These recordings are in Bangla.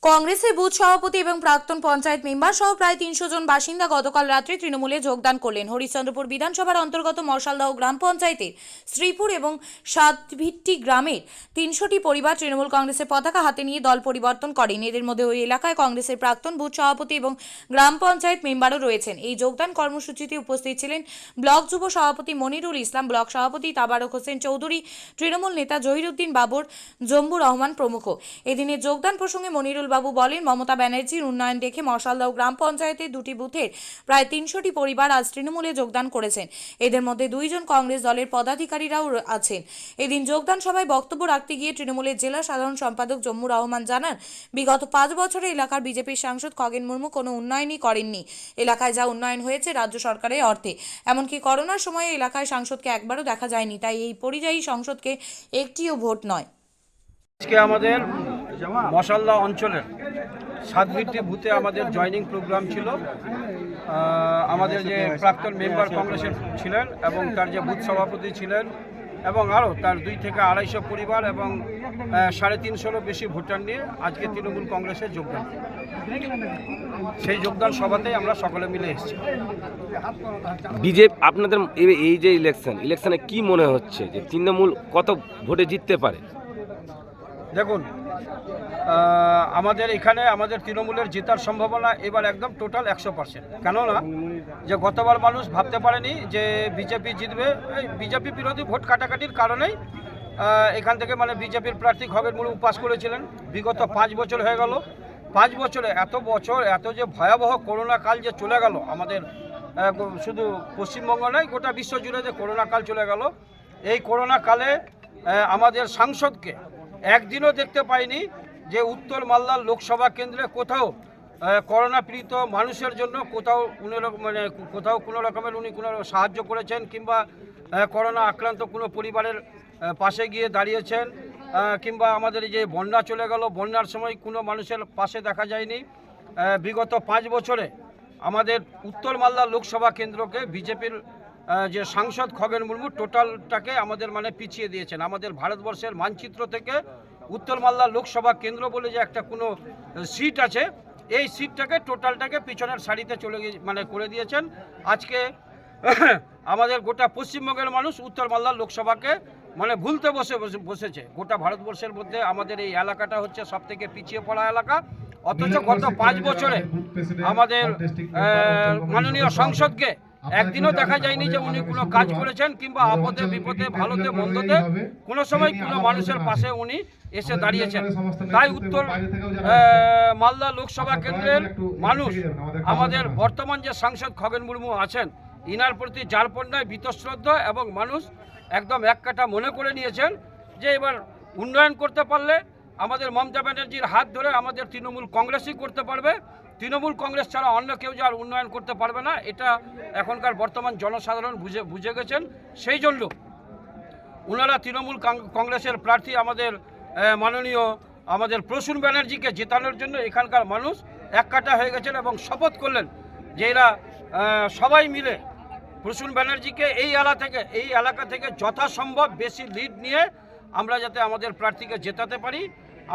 কংগ্রেসের বুথ সভাপতি এবং প্রাক্তন পঞ্চায়েত মেম্বার সহ প্রায় ৩০০ জন বাসিন্দা গতকাল রাত্রে তৃণমূলে যোগদান করলেন। হরিশ্চন্দ্রপুর বিধানসভার অন্তর্গত মশালদাহ গ্রাম পঞ্চায়েতের শ্রীপুর এবং সাতভিট্টি গ্রামের ৩০০টি পরিবার তৃণমূল কংগ্রেসের পতাকা হাতে নিয়ে দল পরিবর্তন করেন। এদের মধ্যে ওই এলাকায় কংগ্রেসের প্রাক্তন বুথ সভাপতি এবং গ্রাম পঞ্চায়েত মেম্বারও রয়েছেন। এই যোগদান কর্মসূচিতে উপস্থিত ছিলেন ব্লক যুব সভাপতি মনিরুল ইসলাম, ব্লক সভাপতি তাবারক হোসেন চৌধুরী, তৃণমূল নেতা জহিরুদ্দিন বাবর, জম্বু রহমান প্রমুখ। এদিনের যোগদান প্রসঙ্গে মনিরুল বাবু বলেন, মমতা ব্যানার্জির উন্নয়ন দেখে মশালদাহ গ্রাম পঞ্চায়েতের দুটি বুথের প্রায় ৩০০টি পরিবার আজ তৃণমূলে যোগদান করেছেন। এদের মধ্যে 2 জন কংগ্রেস দলের পদাধিকারীরাও আছেন। এদিন যোগদান সভায় বক্তব্য রাখতে গিয়ে তৃণমূলের জেলা সাধারণ সম্পাদক জম্মু রহমান জানান, বিগত 5 বছরে এলাকার বিজেপির সাংসদ খগেন মুর্মু কোনো উন্নয়নই করেননি। এলাকায় যা উন্নয়ন হয়েছে রাজ্য সরকারের অর্থে, এমনকি করোনার সময়ে এলাকায় সাংসদকে একবারও দেখা যায়নি। তাই এই পরিযায়ী সংসদকে একটিও ভোট নয়। আজকে আমাদের মশালদাহ অঞ্চলের সাতভিট্টি বুথে আমাদের জয়নিং প্রোগ্রাম ছিল। আমাদের যে প্রাক্তন মেম্বার কংগ্রেসের ছিলেন এবং তার যে বুথ সভাপতি ছিলেন এবং আরও তার 2 থেকে 250 পরিবার এবং 350 বেশি ভোটার নিয়ে আজকে তৃণমূল কংগ্রেসে যোগদান। সেই যোগদান সভাতেই আমরা সকলে মিলে এসেছি। বিজেপি আপনাদের এই যে ইলেকশনে কি মনে হচ্ছে যে তৃণমূল কত ভোটে জিততে পারে? দেখুন, আমাদের এখানে আমাদের তৃণমূলের জেতার সম্ভাবনা এবার একদম টোটাল 100%। কেননা যে গতবার মানুষ ভাবতে পারেনি যে বিজেপি জিতবে। এই বিজেপি বিরোধী ভোট কাটাকাটির কারণেই এখান থেকে মানে বিজেপির প্রার্থী খগেন মুর্মু পাস করেছিলেন। বিগত 5 বছর হয়ে গেল। 5 বছরে এত যে ভয়াবহ করোনা কাল যে চলে গেল আমাদের, শুধু পশ্চিমবঙ্গ নয় গোটা বিশ্ব জুড়ে যে করোনা কাল চলে গেল, এই করোনা কালে আমাদের সাংসদকে একদিনও দেখতে পাইনি যে উত্তর মালদার লোকসভা কেন্দ্রে কোথাও করোনা পীড়িত মানুষের জন্য কোথাও কোনো রকমের উনি কোনো সাহায্য করেছেন কিংবা করোনা আক্রান্ত কোনো পরিবারের পাশে গিয়ে দাঁড়িয়েছেন, কিংবা আমাদের যে বন্যা চলে গেল, বন্যার সময় কোনো মানুষের পাশে দেখা যায়নি। বিগত 5 বছরে আমাদের উত্তর মালদা লোকসভা কেন্দ্রকে বিজেপির যে সাংসদ খগেন মুর্মু টোটালটাকে আমাদের মানে পিছিয়ে দিয়েছেন। আমাদের ভারতবর্ষের মানচিত্র থেকে উত্তর মালদা লোকসভা কেন্দ্র বলে যে একটা কোনো সিট আছে, এই সিটটাকে টোটালটাকে পিছনের সারিতে চলে গিয়ে মানে করে দিয়েছেন। আজকে আমাদের গোটা পশ্চিমবঙ্গের মানুষ উত্তর মালদা লোকসভাকে মানে ভুলতে বসেছে। গোটা ভারতবর্ষের মধ্যে আমাদের এই এলাকাটা হচ্ছে সবথেকে পিছিয়ে পড়া এলাকা, অথচ গত 5 বছরে আমাদের মাননীয় সংসদকে একদিনও দেখা যায়নি যে উনি কোনো কাজ করেছেন কিংবা আপদে বিপদে ভালোতে মন্দতে কোনো সময় কোনো মানুষের পাশে উনি এসে দাঁড়িয়েছেন। তাই উত্তর মালদা লোকসভা কেন্দ্রের মানুষ আমাদের বর্তমান যে সাংসদ খগেন মুর্মু আছেন, ইনার প্রতি যারপন্যায় বীতশ্রদ্ধা এবং মানুষ একদম এক কাটা মনে করে নিয়েছেন যে এবার উন্নয়ন করতে পারলে আমাদের মমতা ব্যানার্জির হাত ধরে আমাদের তৃণমূল কংগ্রেসই করতে পারবে। তৃণমূল কংগ্রেস ছাড়া অন্য কেউ যে আর উন্নয়ন করতে পারবে না, এটা এখনকার বর্তমান জনসাধারণ বুঝে গেছেন। সেই জন্য ওনারা তৃণমূল কংগ্রেসের প্রার্থী আমাদের মাননীয় আমাদের প্রসূন ব্যানার্জিকে জেতানোর জন্য এখানকার মানুষ এক কাটা হয়ে গেছেন এবং শপথ করলেন যে এরা সবাই মিলে প্রসূন ব্যানার্জিকে এই এলাকা থেকে যথাসম্ভব বেশি লিড নিয়ে আমরা যাতে আমাদের প্রার্থীকে জেতাতে পারি,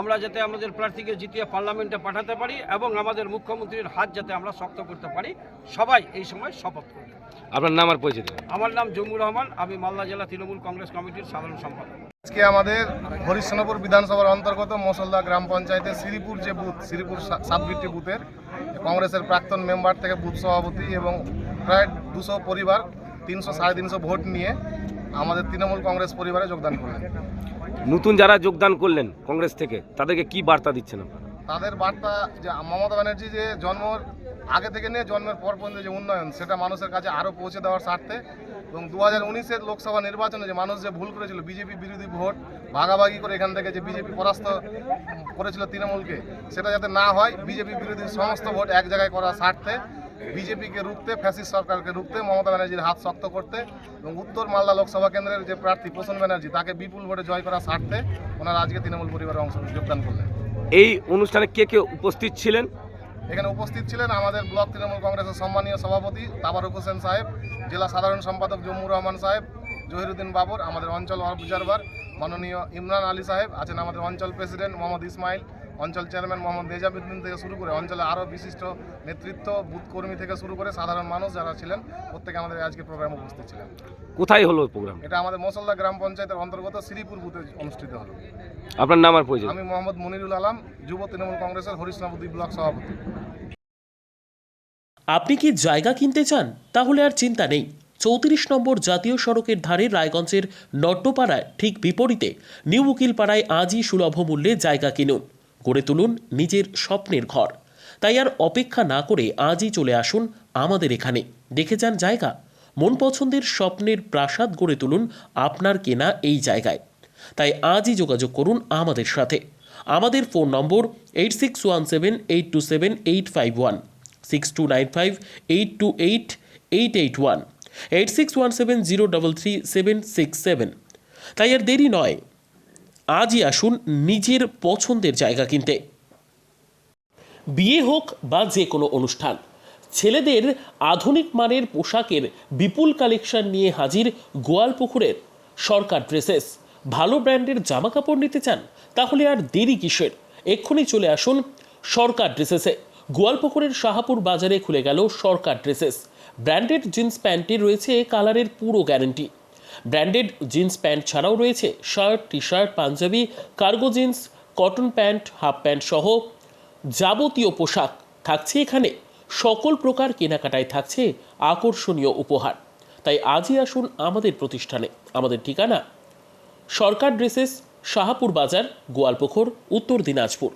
আমরা যাতে আমাদের প্রার্থীকে জিতিয়ে পার্লামেন্টে পাঠাতে পারি এবং আমাদের মুখ্যমন্ত্রীর হাত যাতে আমরা শক্ত করতে পারি, সবাই এই সময় শপথ করি। আপনার নাম আর পরিচয় দেবেন? আমার নাম জম্মু রহমান, আমি মালদা জেলা তৃণমূল কংগ্রেস কমিটির সাধারণ সম্পাদক। আজকে আমাদের হরিশ্চন্দ্রপুর বিধানসভার অন্তর্গত মশালদাহ গ্রাম পঞ্চায়েতের শ্রীপুর যে বুথ, শ্রীপুর সাতভিট্টি বুথের কংগ্রেসের প্রাক্তন মেম্বার থেকে বুথ সভাপতি এবং প্রায় 200 পরিবার 300-350 ভোট নিয়ে আমাদের তৃণমূল কংগ্রেস পরিবারে যোগদান করলেন। নতুন যারা যোগদান করলেন কংগ্রেস থেকে, তাদেরকে কি বার্তা দিচ্ছেন আপনারা? তাদের বার্তা যে মমতা ব্যানার্জি যে জন্মের আগে থেকে নিয়ে জন্মের পর পর্যন্ত যে উন্নয়ন, সেটা মানুষের কাছে আরও পৌঁছে দেওয়ার স্বার্থে এবং 2019-এর লোকসভা নির্বাচনে যে মানুষ যে ভুল করেছিল, বিজেপি বিরোধী ভোট ভাগাভাগি করে এখান থেকে যে বিজেপি পরাস্ত করেছিল তৃণমূলকে, সেটা যাতে না হয়, বিজেপি বিরোধী সমস্ত ভোট এক জায়গায় করার স্বার্থে বিজেপিকে রুখতে, ফ্যাসিস্ট সরকারকে রুখতে, মমতা ব্যানার্জির হাত শক্ত করতে এবং উত্তর মালদা লোকসভা কেন্দ্রের যে প্রার্থী প্রসূন ব্যানার্জি তাকে বিপুল ভোটে জয় করার স্বার্থে ওনারা আজকে তৃণমূল পরিবারে যোগদান করলেন। এই অনুষ্ঠানে কে কে উপস্থিত ছিলেন? এখানে উপস্থিত ছিলেন আমাদের ব্লক তৃণমূল কংগ্রেসের সম্মানীয় সভাপতি তাবারক হোসেন সাহেব, জেলা সাধারণ সম্পাদক জম্মু রহমান সাহেব, জহিরুদ্দিন বাবর, আমাদের অঞ্চল অবজারভার মাননীয় ইমরান আলী সাহেব আছেন, আমাদের অঞ্চল প্রেসিডেন্ট মোহাম্মদ ইসমাইল, অঞ্চল চেয়ারম্যান মোহাম্মদ নেজামুদ্দিন থেকে শুরু করে অঞ্চলে আরও বিশিষ্ট নেতৃত্ব, বুথ কর্মী থেকে শুরু করে সাধারণ মানুষ যারা ছিলেন প্রত্যেকে আমাদের আজকে প্রোগ্রামে উপস্থিত ছিলেন। কোথায় হলো প্রোগ্রাম? এটা আমাদের মশলদা গ্রাম পঞ্চায়েতের অন্তর্গত শ্রীপুর বুথে অনুষ্ঠিত হলো। আপনার নাম আর পরিচয়? আমি মোহাম্মদ মনিরুল আলম, যুব তৃণমূল কংগ্রেসের হরিশনাবুদ্দি ব্লক সভাপতি। আপনি কি জায়গা কিনতে চান? তাহলে আর চিন্তা নেই। 34 নম্বর জাতীয় সড়কের ধারে রায়গঞ্জের নট্টপাড়ায় ঠিক বিপরীতে নিউ উকিলপাড়ায় আজই সুলভ মূল্যে জায়গা কিনুন, গড়ে তুলুন নিজের স্বপ্নের ঘর। তাই আর অপেক্ষা না করে আজই চলে আসুন আমাদের এখানে, দেখে যান জায়গা। মন পছন্দের স্বপ্নের প্রাসাদ গড়ে তুলুন আপনার কেনা এই জায়গায়। তাই আজই যোগাযোগ করুন আমাদের সাথে। আমাদের ফোন নম্বর 8617827851, 6295828881, 8617033767। তাই আর দেরি নয়, আজই আসুন নিজের পছন্দের জায়গা কিনতে। বিয়ে হোক বা যে কোনো অনুষ্ঠান, ছেলেদের আধুনিক মানের পোশাকের বিপুল কালেকশন নিয়ে হাজির গোয়ালপুকুরের সরকার ড্রেসেস। ভালো ব্র্যান্ডের জামা কাপড় নিতে চান? তাহলে আর দেরি কিসের? এক্ষুনি চলে আসুন সরকার ড্রেসেসে। গোয়ালপুকুরের শাহাপুর বাজারে খুলে গেল সরকার ড্রেসেস। ব্র্যান্ডেড জিন্স প্যান্টে রয়েছে কালারের পুরো গ্যারান্টি। ব্র্যান্ডেড জিন্স প্যান্ট ছাড়াও রয়েছে shirt, T shirt, Panjabi, cargo jeans, cotton pant, half pant সহ যাবতীয় পোশাক থাকছে এখানে। সকল প্রকার কেনাকাটায় থাকছে আকর্ষণীয় উপহার। তাই আজই আসুন আমাদের প্রতিষ্ঠানে। আমাদের ঠিকানা সরকার ড্রেসেস, শাহাপুর বাজার, গোয়ালপুকুর, উত্তর দিনাজপুর।